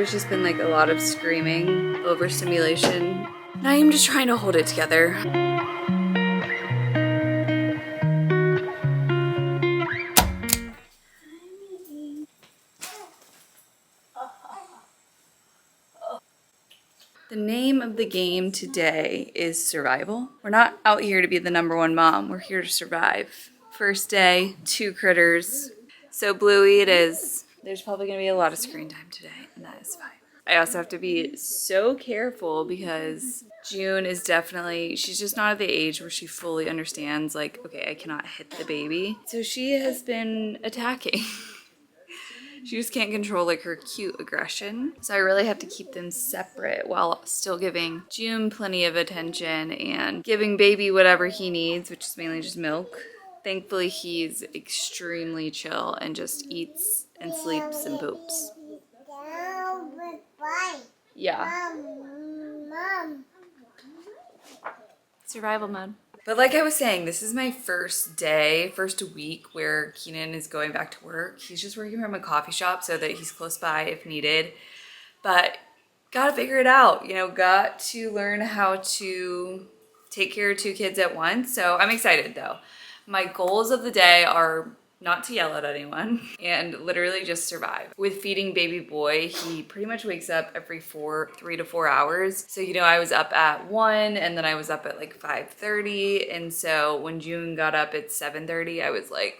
There's just been like a lot of screaming, overstimulation. And I am just trying to hold it together. The name of the game today is survival. We're not out here to be the #1 mom. We're here to survive. First day, 2 critters. So Bluey it is. There's probably gonna be a lot of screen time today, and that is fine. I also have to be so careful because June is definitely, she's just not at the age where she fully understands like, okay, I cannot hit the baby. So she has been attacking. She just can't control like her cute aggression. So I really have to keep them separate while still giving June plenty of attention and giving baby whatever he needs, which is mainly just milk. Thankfully, he's extremely chill and just eats and sleeps and poops. Yeah. Survival mode. But like I was saying, this is my first week where Keenan is going back to work. He's just working from a coffee shop so that he's close by if needed. But gotta figure it out, you know, got to learn how to take care of 2 kids at once. So I'm excited though. My goals of the day are not to yell at anyone and literally just survive. With feeding baby boy, he pretty much wakes up every 3 to 4 hours. So, you know, I was up at 1 and then I was up at like 5:30. And so when June got up at 7:30, I was like,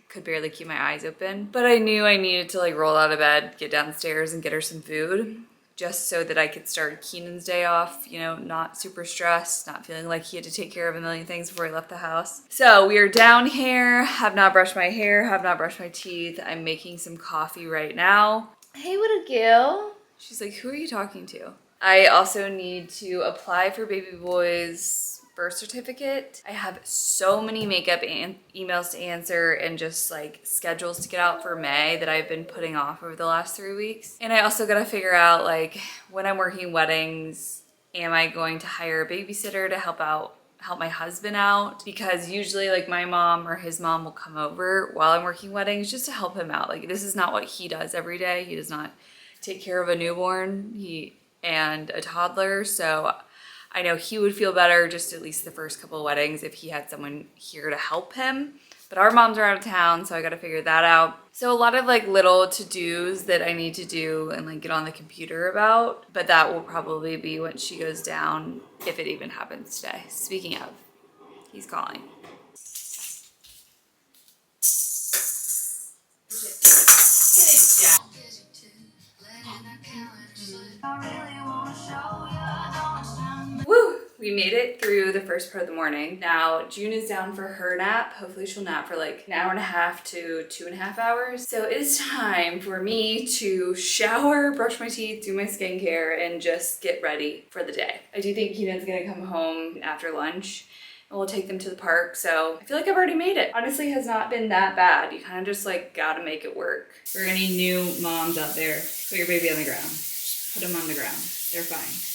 could barely keep my eyes open. But I knew I needed to like roll out of bed, get downstairs and get her some food, just so that I could start Keenan's day off, you know, not super stressed, not feeling like he had to take care of a million things before he left the house. So we are down here, have not brushed my hair, have not brushed my teeth. I'm making some coffee right now. Hey, little girl. She's like, who are you talking to? I also need to apply for baby boy's birth certificate. I have so many makeup emails to answer and just like schedules to get out for May that I've been putting off over the last 3 weeks. And I also gotta figure out like when I'm working weddings, am I going to hire a babysitter to help my husband out? Because usually like my mom or his mom will come over while I'm working weddings just to help him out. Like this is not what he does every day. He does not take care of a newborn and a toddler. So I know he would feel better just at least the first couple of weddings if he had someone here to help him. But our moms are out of town, so I gotta figure that out. So a lot of like little to-dos that I need to do and like get on the computer about, but that will probably be when she goes down, if it even happens today. Speaking of, he's calling. Woo! We made it through the first part of the morning. Now, June is down for her nap. Hopefully she'll nap for like 1.5 to 2.5 hours. So it is time for me to shower, brush my teeth, do my skincare, and just get ready for the day. I do think Keenan's gonna come home after lunch and we'll take them to the park. So I feel like I've already made it. Honestly, it has not been that bad. You kind of just like gotta make it work. For any new moms out there, put your baby on the ground. Just put them on the ground. They're fine.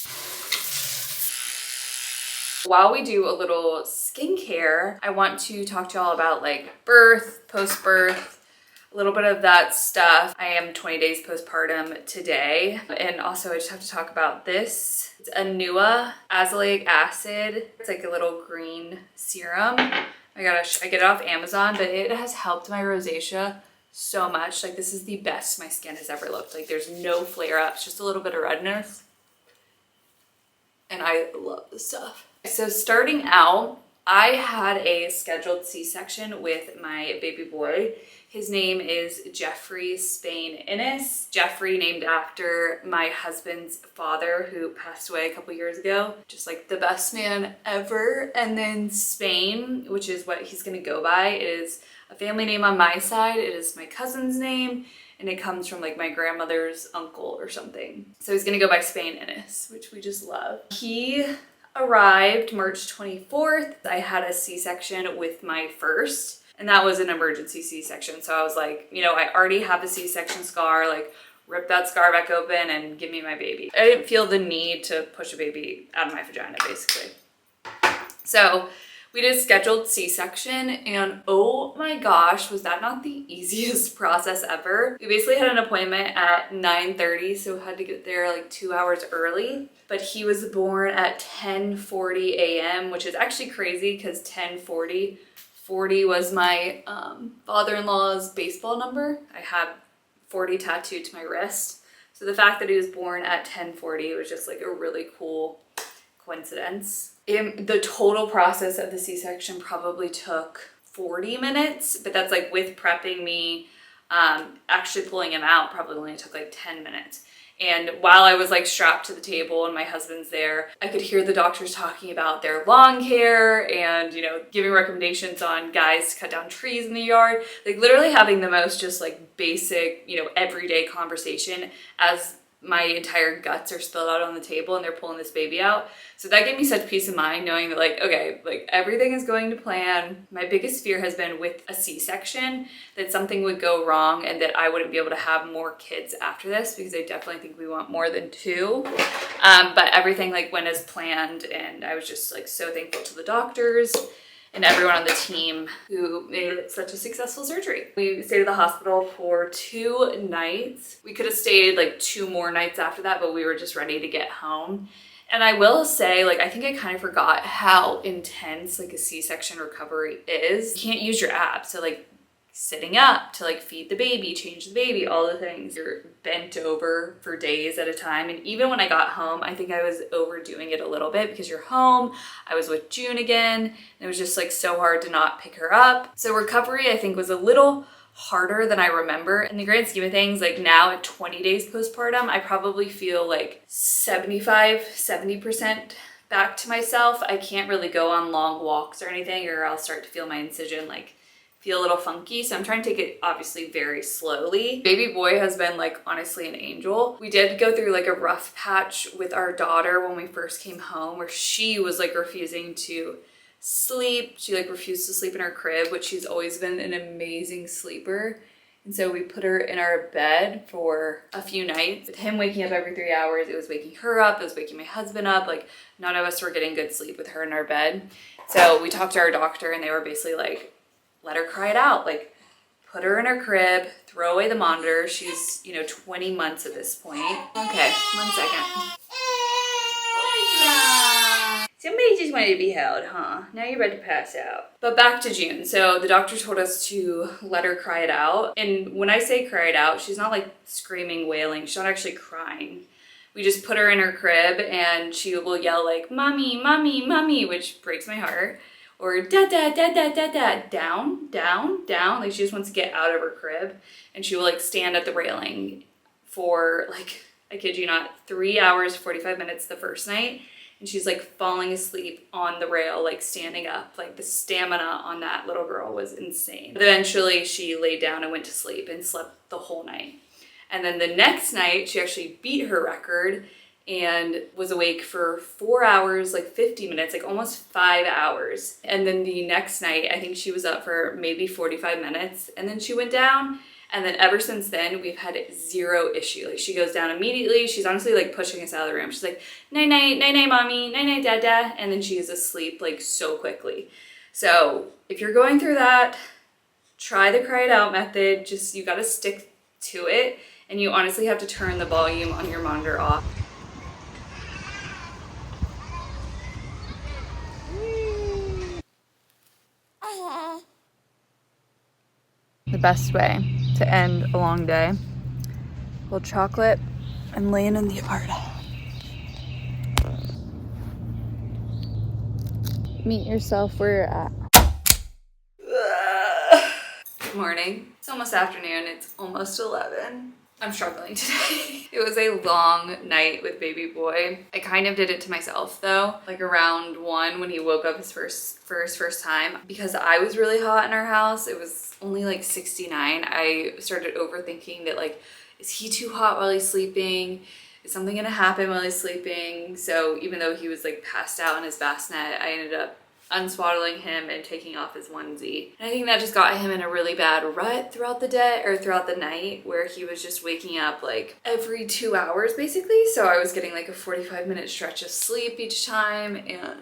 While we do a little skincare, I want to talk to y'all about like birth, post-birth, a little bit of that stuff. I am 20 days postpartum today. And also I just have to talk about this. It's a Nua azelaic acid. It's like a little green serum. I get it off Amazon, but it has helped my rosacea so much. Like this is the best my skin has ever looked. Like there's no flare-ups, just a little bit of redness. And I love this stuff. So starting out, I had a scheduled C-section with my baby boy. His name is Jeffrey Spain Innes. Jeffrey named after my husband's father who passed away a couple years ago. Just like the best man ever. And then Spain, which is what he's gonna go by, is a family name on my side. It is my cousin's name and it comes from like my grandmother's uncle or something. So he's gonna go by Spain Innes, which we just love. He arrived March 24th. I had a C-section with my first, and that was an emergency C-section. So I was like, you know, I already have the C-section scar, like rip that scar back open and give me my baby. I didn't feel the need to push a baby out of my vagina, basically. So We did a scheduled C-section, and oh my gosh, was that not the easiest process ever? We basically had an appointment at 9:30, so we had to get there like 2 hours early. But he was born at 10:40 a.m., which is actually crazy because 10:40 was my father-in-law's baseball number. I have 40 tattooed to my wrist. So the fact that he was born at 10:40 was just like a really cool coincidence. The total process of the C-section probably took 40 minutes, but that's like with prepping me, actually pulling him out probably only took like 10 minutes. And while I was like strapped to the table and my husband's there, I could hear the doctors talking about their lawn care and, you know, giving recommendations on guys to cut down trees in the yard. Like literally having the most just like basic, you know, everyday conversation as my entire guts are spilled out on the table and they're pulling this baby out. So that gave me such peace of mind knowing that like, okay, like everything is going to plan. My biggest fear has been with a C-section that something would go wrong and that I wouldn't be able to have more kids after this, because I definitely think we want more than 2. But everything like went as planned, and I was just like so thankful to the doctors and everyone on the team who made it such a successful surgery. We stayed at the hospital for 2 nights. We could have stayed like 2 more nights after that, but we were just ready to get home. And I will say, like, I think I kind of forgot how intense like a C-section recovery is. You can't use your abs. So like sitting up to like feed the baby, change the baby, all the things. You're bent over for days at a time. And even when I got home, I think I was overdoing it a little bit because you're home. I was with June again, and it was just like so hard to not pick her up. So recovery, I think, was a little harder than I remember. In the grand scheme of things, like now at 20 days postpartum, I probably feel like 70% back to myself. I can't really go on long walks or anything, or I'll start to feel my incision like feel a little funky. So I'm trying to take it obviously very slowly. Baby boy has been like honestly an angel. We did go through like a rough patch with our daughter when we first came home, where she was like refusing to sleep. She like refused to sleep in her crib, which she's always been an amazing sleeper. And so we put her in our bed for a few nights. With him waking up every 3 hours, it was waking her up, it was waking my husband up. Like none of us were getting good sleep with her in our bed. So we talked to our doctor and they were basically like, let her cry it out. Like put her in her crib, throw away the monitor. She's, you know, 20 months at this point. Okay, 1 second. Somebody just wanted to be held, huh? Now you're about to pass out. But back to June. So the doctor told us to let her cry it out. And when I say cry it out, she's not like screaming, wailing. She's not actually crying. We just put her in her crib and she will yell like, mommy, mommy, mommy, which breaks my heart. Or da da da da da da, down, down, down. Like she just wants to get out of her crib. And she will like stand at the railing for like, I kid you not, 3 hours, 45 minutes the first night. And she's like falling asleep on the rail, like standing up. Like the stamina on that little girl was insane. But eventually she laid down and went to sleep and slept the whole night. And then the next night she actually beat her record and was awake for 4 hours, like 50 minutes, like almost 5 hours. And then the next night, I think she was up for maybe 45 minutes and then she went down. And then ever since then, we've had 0 issue. Like she goes down immediately. She's honestly like pushing us out of the room. She's like, night, night, night, night, mommy, night, night, dada. And then she is asleep like so quickly. So if you're going through that, try the cry it out method. Just, you gotta stick to it. And you honestly have to turn the volume on your monitor off. The best way to end a long day. A little chocolate and laying in the apartment. Meet yourself where you're at. Good morning. It's almost afternoon. It's almost 11. I'm struggling today. It was a long night with baby boy. I kind of did it to myself though, like around 1 when he woke up for his first time. Because I was really hot in our house, it was only like 69. I started overthinking that like, is he too hot while he's sleeping? Is something gonna happen while he's sleeping? So even though he was like passed out in his bassinet, I ended up unswaddling him and taking off his onesie. And I think that just got him in a really bad rut throughout the day or throughout the night, where he was just waking up like every 2 hours basically. So I was getting like a 45-minute stretch of sleep each time, and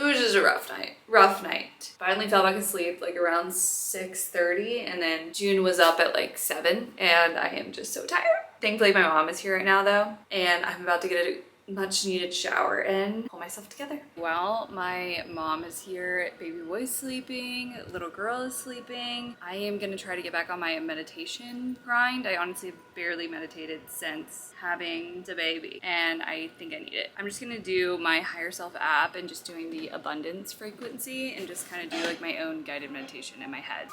It was just a rough night. Finally fell back asleep like around 6:30, and then June was up at like 7, and I am just so tired. Thankfully my mom is here right now though, and I'm about to get a much needed shower and pull myself together. Well, my mom is here, baby boy's sleeping, little girl is sleeping. I am gonna try to get back on my meditation grind. I honestly barely meditated since having the baby, and I think I need it. I'm just gonna do my higher self app and just doing the abundance frequency and just kind of do like my own guided meditation in my head.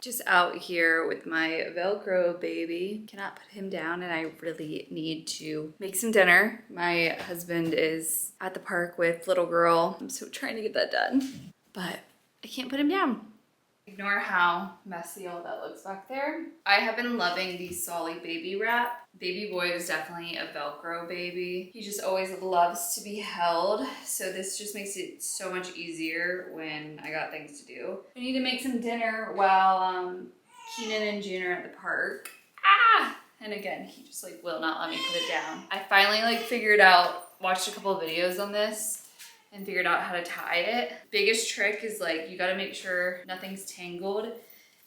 Just out here with my Velcro baby. Cannot put him down, and I really need to make some dinner. My husband is at the park with little girl. I'm so trying to get that done, but I can't put him down. Ignore how messy all that looks back there. I have been loving the Solly baby wrap. Baby boy is definitely a Velcro baby. He just always loves to be held. So this just makes it so much easier when I got things to do. I need to make some dinner while Keenan and June are at the park. Ah! And again, he just like will not let me put it down. I finally like figured out, watched a couple of videos on this and figured out how to tie it. Biggest trick is like, you gotta make sure nothing's tangled and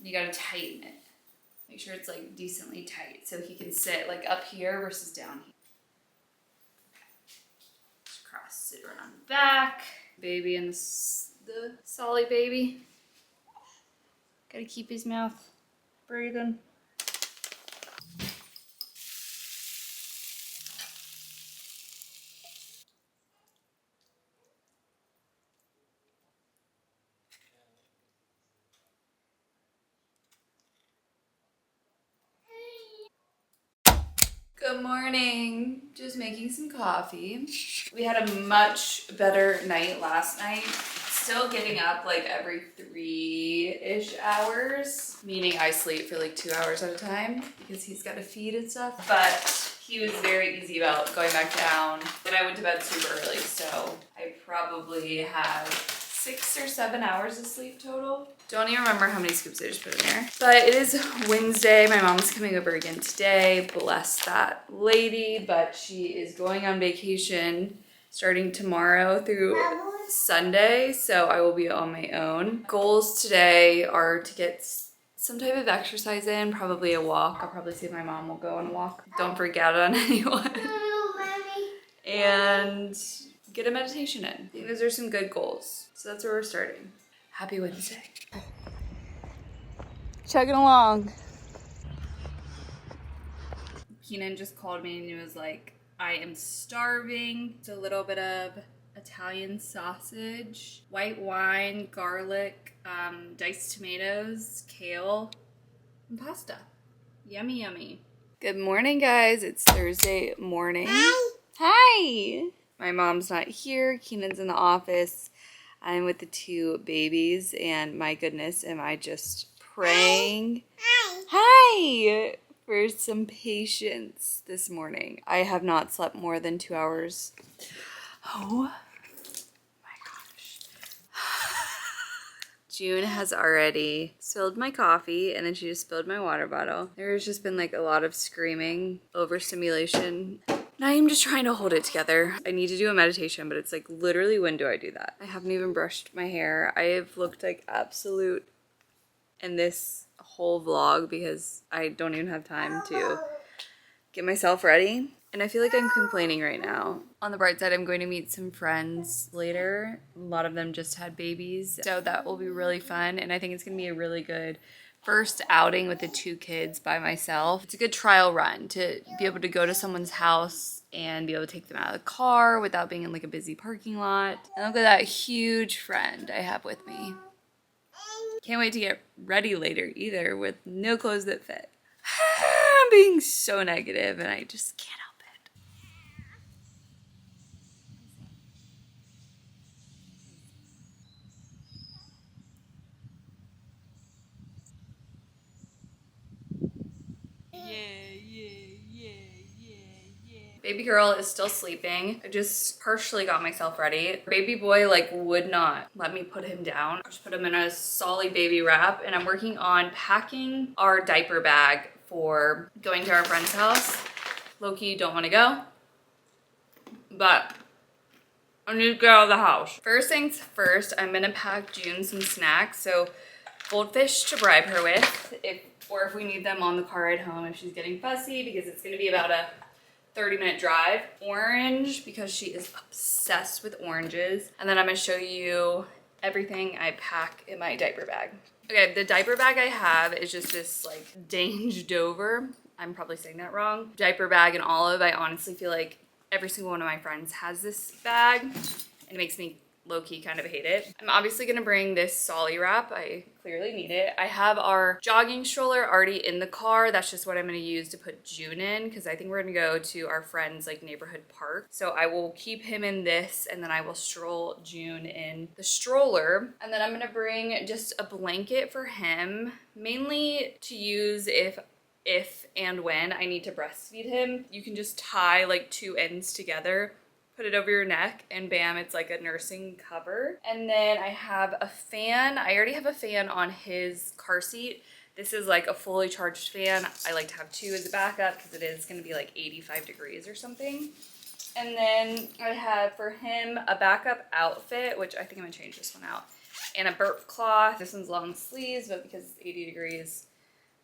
you gotta tighten it. Make sure it's like decently tight so he can sit like up here versus down here. Just cross it around the back. Baby and the Solly baby. Gotta keep his mouth breathing. Good morning. Just making some coffee. We had a much better night last night. Still getting up like every 3-ish hours, meaning I sleep for like 2 hours at a time because he's got to feed and stuff. But he was very easy about going back down. And I went to bed super early, so I probably have 6 or 7 hours of sleep total. Don't even remember how many scoops I just put in there. But it is Wednesday. My mom's coming over again today. Bless that lady. But she is going on vacation starting tomorrow through Sunday. So I will be on my own. Goals today are to get some type of exercise in, probably a walk. I'll probably see if my mom will go on a walk. Don't freak out on anyone. And get a meditation in. I think those are some good goals. So that's where we're starting. Happy Wednesday. Chugging along. Keenan just called me and he was like, I am starving. It's a little bit of Italian sausage, white wine, garlic, diced tomatoes, kale, and pasta. Yummy, yummy. Good morning, guys. It's Thursday morning. Hi. Hi. My mom's not here. Keenan's in the office. I'm with the 2 babies, and my goodness, am I just praying. Hi. Hi. For some patience this morning. I have not slept more than 2 hours. Oh my gosh. June has already spilled my coffee, and then she just spilled my water bottle. There's just been like a lot of screaming, overstimulation. And I am just trying to hold it together. I need to do a meditation, but it's like, literally, when do I do that? I haven't even brushed my hair. I have looked like absolute in this whole vlog because I don't even have time to get myself ready. And I feel like I'm complaining right now. On the bright side, I'm going to meet some friends later. A lot of them just had babies, so that will be really fun. And I think it's gonna be a really good first outing with the 2 kids by myself. It's a good trial run to be able to go to someone's house and be able to take them out of the car without being in like a busy parking lot. And look at that huge friend I have with me. Can't wait to get ready later either with no clothes that fit. I'm being so negative and I just can't help it. Baby girl is still sleeping. I just partially got myself ready. Baby boy like would not let me put him down. I just put him in a Solly baby wrap, and I'm working on packing our diaper bag for going to our friend's house. Low-key don't want to go, but I need to get out of the house. First things first, I'm gonna pack June some snacks. So goldfish to bribe her with, or if we need them on the car ride home if she's getting fussy, because it's gonna be about a 30-minute drive. Orange, because she is obsessed with oranges. And then I'm gonna show you everything I pack in my diaper bag. Okay, the diaper bag I have is just this like Dange Dover. I'm probably saying that wrong. Diaper bag in olive. I honestly feel like every single one of my friends has this bag and it makes me low-key kind of hate it. I'm obviously gonna bring this Solly wrap. I clearly need it. I have our jogging stroller already in the car. That's just what I'm gonna use to put June in, because I think we're gonna go to our friend's like neighborhood park. So I will keep him in this, and then I will stroll June in the stroller. And then I'm gonna bring just a blanket for him, mainly to use if and when I need to breastfeed him. You can just tie like 2 ends together, put it over your neck, and bam, it's like a nursing cover. And then I have a fan. I already have a fan on his car seat. This is like a fully charged fan. I like to have 2 as a backup because it is gonna be like 85 degrees or something. And then I have for him a backup outfit, which I think I'm gonna change this one out, and a burp cloth. This one's long sleeves, but because it's 80 degrees,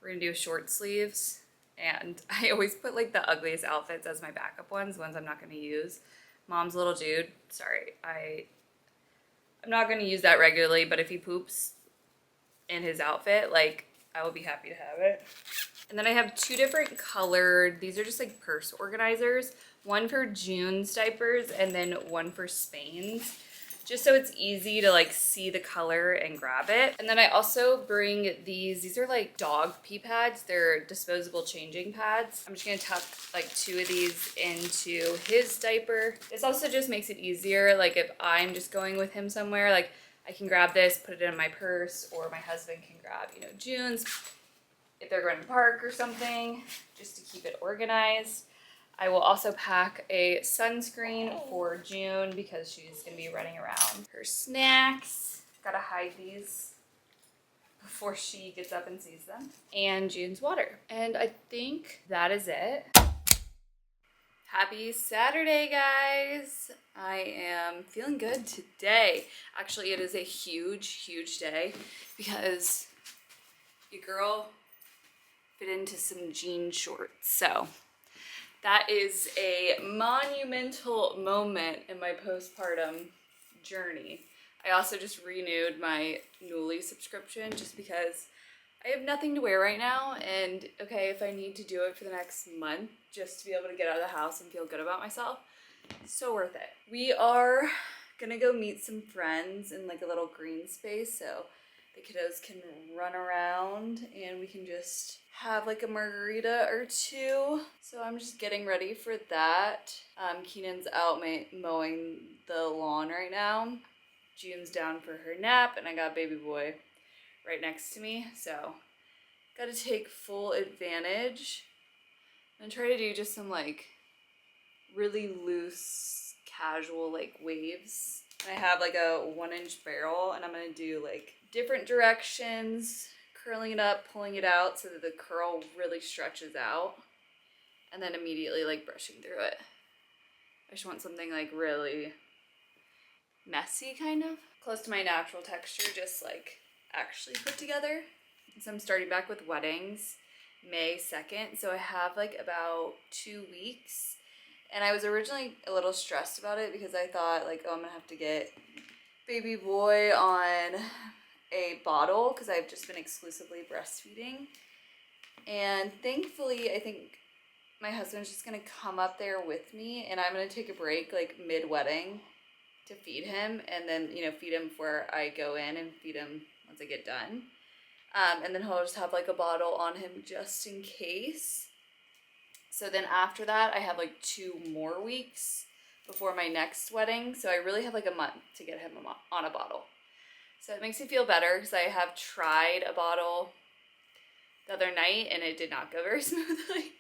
we're gonna do short sleeves. And I always put like the ugliest outfits as my backup ones I'm not gonna use. Mom's little dude, sorry, I'm not gonna use that regularly, but if he poops in his outfit, like, I will be happy to have it. And then I have 2 different colored, these are just like purse organizers, one for June's diapers and then one for Spain's, just so it's easy to like see the color and grab it. And then I also bring these are like dog pee pads. They're disposable changing pads. I'm just gonna tuck like 2 of these into his diaper. This also just makes it easier, like if I'm just going with him somewhere, like I can grab this, put it in my purse, or my husband can grab, you know, June's if they're going to the park or something, just to keep it organized. I will also pack a sunscreen for June because she's gonna be running around. Her snacks, gotta hide these before she gets up and sees them. And June's water. And I think that is it. Happy Saturday, guys. I am feeling good today. Actually, it is a huge, huge day because your girl fit into some jean shorts. So that is a monumental moment in my postpartum journey. I also just renewed my Nuuly subscription just because I have nothing to wear right now, and okay, if I need to do it for the next month just to be able to get out of the house and feel good about myself, so worth it. We are gonna go meet some friends in like a little green space so the kiddos can run around and we can just have like a margarita or 2. So I'm just getting ready for that. Keenan's out mowing the lawn right now. June's down for her nap, and I got baby boy right next to me. So gotta take full advantage and try to do just some like really loose, casual like waves. And I have like a 1-inch barrel, and I'm gonna do like different directions, curling it up, pulling it out so that the curl really stretches out, and then immediately like brushing through it. I just want something like really messy, kind of close to my natural texture, just like actually put together. So I'm starting back with weddings May 2nd, so I have like about 2 weeks. And I was originally a little stressed about it because I thought like, oh, I'm gonna have to get baby boy on a bottle because I've just been exclusively breastfeeding. And thankfully, I think my husband's just gonna come up there with me, and I'm gonna take a break like mid-wedding to feed him, and then, you know, feed him before I go in and feed him once I get done. And then he'll just have like a bottle on him just in case. So then after that, I have like 2 more weeks before my next wedding. So I really have like a month to get him on a bottle. So it makes me feel better because I have tried a bottle the other night and it did not go very smoothly.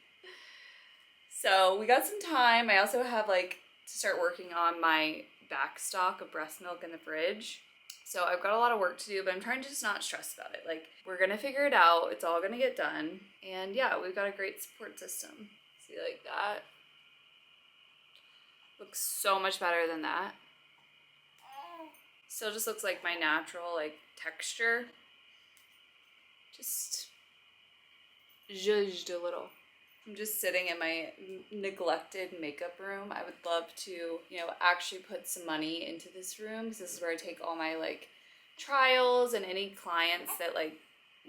So we got some time. I also have like to start working on my back stock of breast milk in the fridge. So I've got a lot of work to do, but I'm trying to just not stress about it. Like, we're gonna figure it out. It's all gonna get done. And yeah, we've got a great support system. See, like that? Looks so much better than that. Still just looks like my natural, like, texture. Just zhuzhed a little. I'm just sitting in my neglected makeup room. I would love to, you know, actually put some money into this room, because this is where I take all my like trials and any clients that like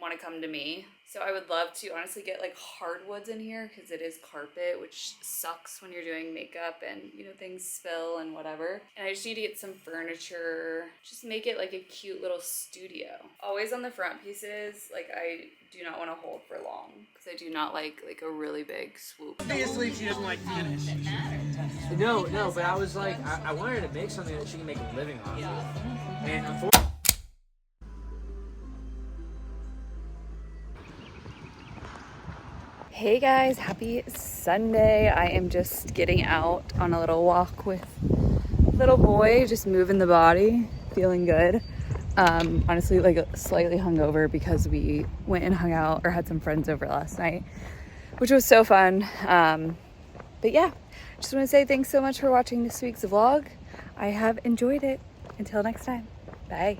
want to come to me. So I would love to honestly get like hardwoods in here, because it is carpet, which sucks when you're doing makeup and, you know, things spill and whatever. And I just need to get some furniture, just make it like a cute little studio. Always on the front pieces, like I do not want to hold for long, because I do not like a really big swoop. Obviously she doesn't like tennis. No, but I was like, I wanted to make something that she can make a living on. And unfortunately, Hey guys, happy Sunday. I am just getting out on a little walk with little boy, just moving the body, feeling good. Honestly, like slightly hungover because we went and hung out or had some friends over last night, which was so fun. But yeah, just want to say thanks so much for watching this week's vlog. I have enjoyed it. Until next time, bye.